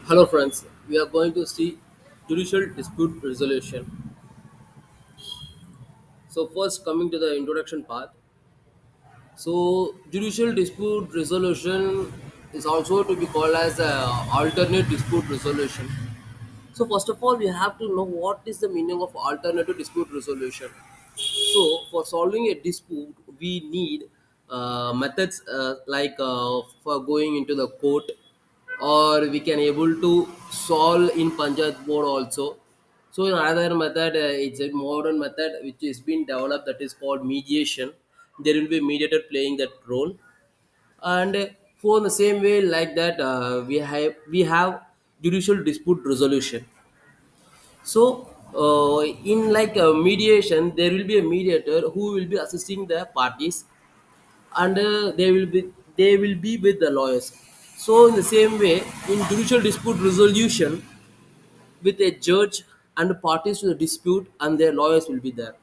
Hello, friends. We are going to see judicial dispute resolution. So, first, coming to the introduction part. So, judicial dispute resolution is also to be called as alternate dispute resolution. So, first of all, we have to know what is the meaning of alternative dispute resolution. So, for solving a dispute, we need methods for going into the court, or we can able to solve in Panchayat board also. So, another method, it's a modern method which is being developed, that is called mediation. There will be mediator playing that role, and for the same way like that, we have judicial dispute resolution. So, in mediation, there will be a mediator who will be assisting the parties, and they will be with the lawyers. So, in the same way, in judicial dispute resolution, with a judge and parties to the dispute, and their lawyers will be there.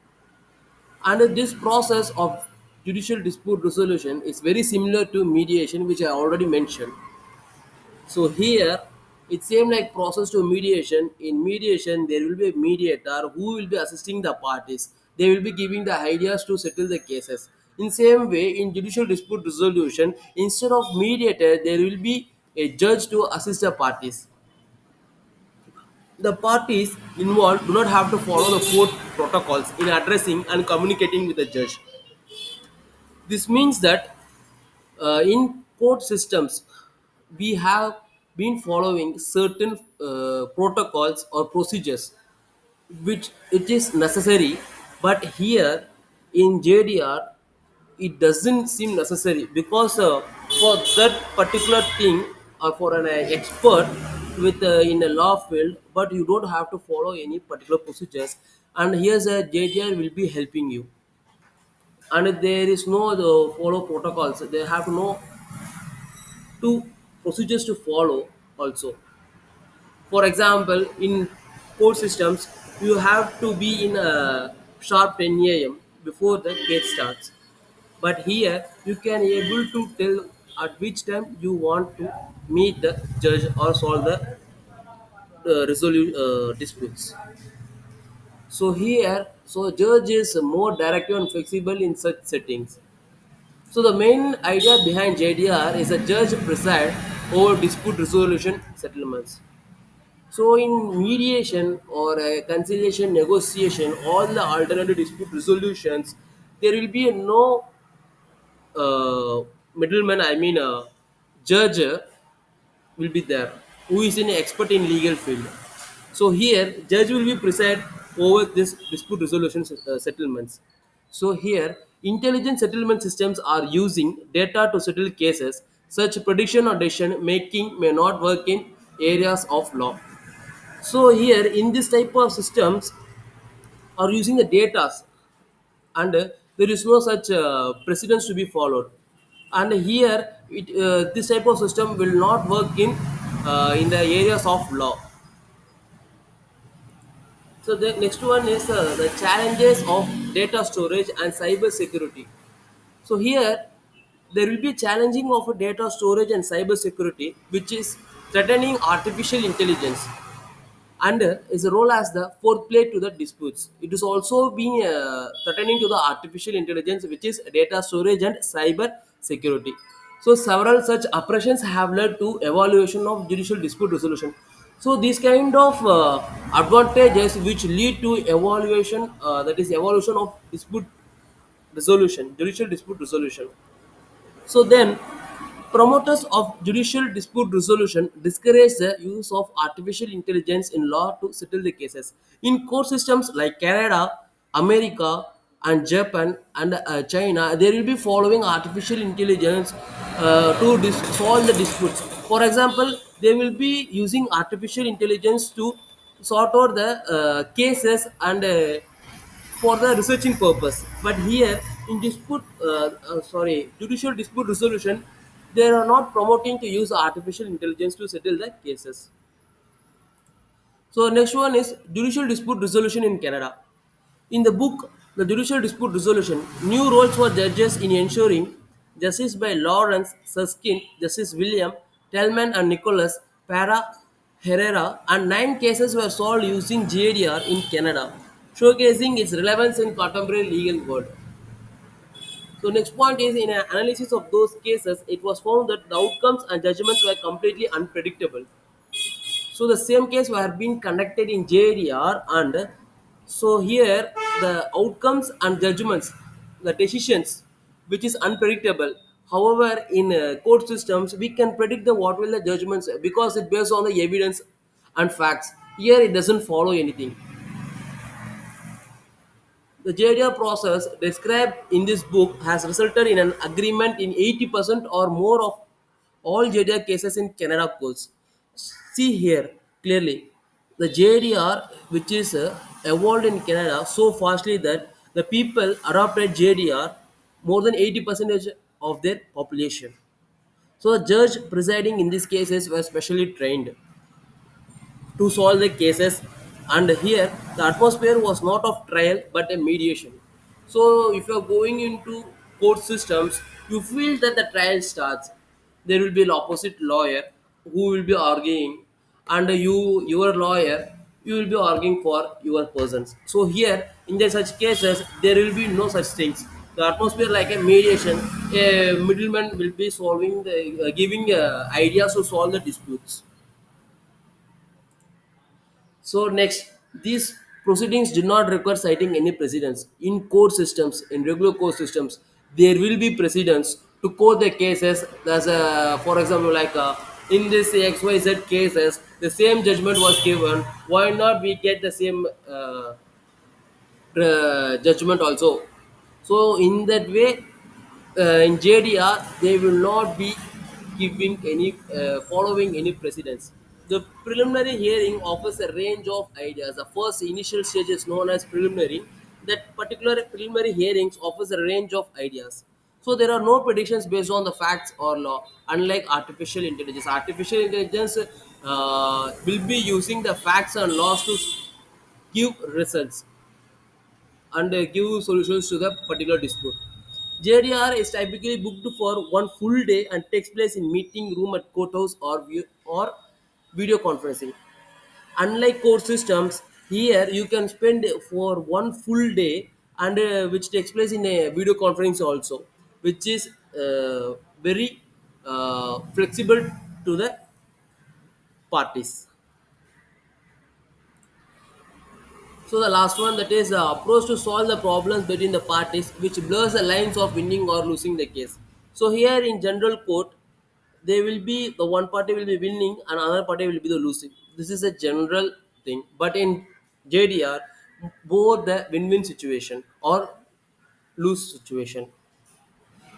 And this process of judicial dispute resolution is very similar to mediation, which I already mentioned. So here it's same like process to mediation. In mediation, there will be a mediator who will be assisting the parties. They will be giving the ideas to settle the cases. In same way, in judicial dispute resolution, instead of mediator, there will be a judge to assist the parties. The parties involved do not have to follow the court protocols in addressing and communicating with the judge. This means that in court systems, we have been following certain protocols or procedures which it is necessary, but here in JDR it doesn't seem necessary, because for that particular thing, or for an expert with in a law field, but you don't have to follow any particular procedures, and here's a JDR will be helping you. And there is no follow protocols, they have no two procedures to follow also. For example, in court systems, you have to be in a sharp 10 a.m. before the case starts. But here, you can able to tell at which time you want to meet the judge or solve the resolve disputes. So here, so judge is more directive and flexible in such settings. So the main idea behind JDR is a judge preside over dispute resolution settlements. So in mediation or a conciliation negotiation, all the alternative dispute resolutions, there will be no middleman. I mean, a judge will be there who is an expert in legal field. So here, judge will be preside over this dispute resolution settlements. So here, intelligent settlement systems are using data to settle cases. Such prediction or decision making may not work in areas of law. So here, in this type of systems, are using the data, and there is no such precedence to be followed. And here, this type of system will not work in the areas of law. So the next one is the challenges of data storage and cyber security. So here, there will be challenging of data storage and cyber security, which is threatening artificial intelligence, and is a role as the foreplay to the disputes. It is also being threatening to the artificial intelligence, which is data storage and cyber security. So several such operations have led to evaluation of judicial dispute resolution. So these kind of advantages which lead to evaluation, that is evaluation of dispute resolution, judicial dispute resolution. So then, promoters of judicial dispute resolution discourage the use of artificial intelligence in law to settle the cases. In court systems like Canada, America, and Japan and China, they will be following artificial intelligence to solve the disputes. For example, they will be using artificial intelligence to sort out the cases, and for the researching purpose. But here in judicial dispute resolution, they are not promoting to use artificial intelligence to settle the cases. So next one is judicial dispute resolution in Canada. In the book, The Judicial Dispute Resolution, new roles for judges in ensuring justice by Lawrence Susskind, Justice William Tellman and Nicholas Para Herrera, and 9 cases were solved using JDR in Canada, showcasing its relevance in contemporary legal world. So next point is in an analysis of those cases, it was found that the outcomes and judgments were completely unpredictable. So the same case were being conducted in JDR, and so here the outcomes and judgments, the decisions, which is unpredictable. However, in court systems, we can predict the what will the judgments because it based on the evidence and facts. Here it doesn't follow anything. The JDR process described in this book has resulted in an agreement in 80% or more of all JDR cases in Canada courts. See here clearly the JDR, which is evolved in Canada so fastly that the people adopted JDR more than 80% of their population. So the judge presiding in these cases were specially trained to solve the cases, and here the atmosphere was not of trial but a mediation. So if you are going into court systems, you feel that the trial starts, there will be an opposite lawyer who will be arguing, and your lawyer, you will be arguing for your persons. So here in the such cases there will be no such things. The atmosphere like a mediation, a middleman will be solving the giving ideas to solve the disputes. So next, these proceedings did not require citing any precedents. In court systems, in regular court systems, there will be precedents to quote the cases. As for example, like in this XYZ cases, the same judgment was given. Why not we get the same judgment also? So in that way, in JDR, they will not be giving any following any precedents. The preliminary hearing offers a range of ideas. The first initial stage is known as preliminary. That particular preliminary hearings offers a range of ideas. So there are no predictions based on the facts or law, unlike artificial intelligence. Artificial intelligence will be using the facts and laws to give results and give solutions to the particular dispute. JDR is typically booked for one full day and takes place in meeting room at courthouse or video conferencing. Unlike court systems, here you can spend for one full day and which takes place in a video conference also, which is very flexible to the parties. So the last one, that is approach to solve the problems between the parties, which blurs the lines of winning or losing the case. So here in general court, they will be the one party will be winning and another party will be the losing. This is a general thing. But in JDR, both the win-win situation or lose situation.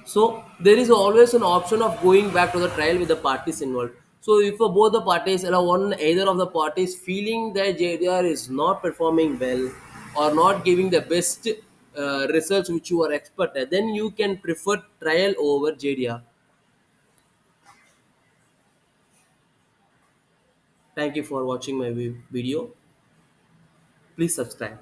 So there is always an option of going back to the trial with the parties involved. So if both the parties or one either of the parties feeling that JDR is not performing well or not giving the best results which you are expected, then you can prefer trial over JDR. Thank you for watching my video. Please subscribe.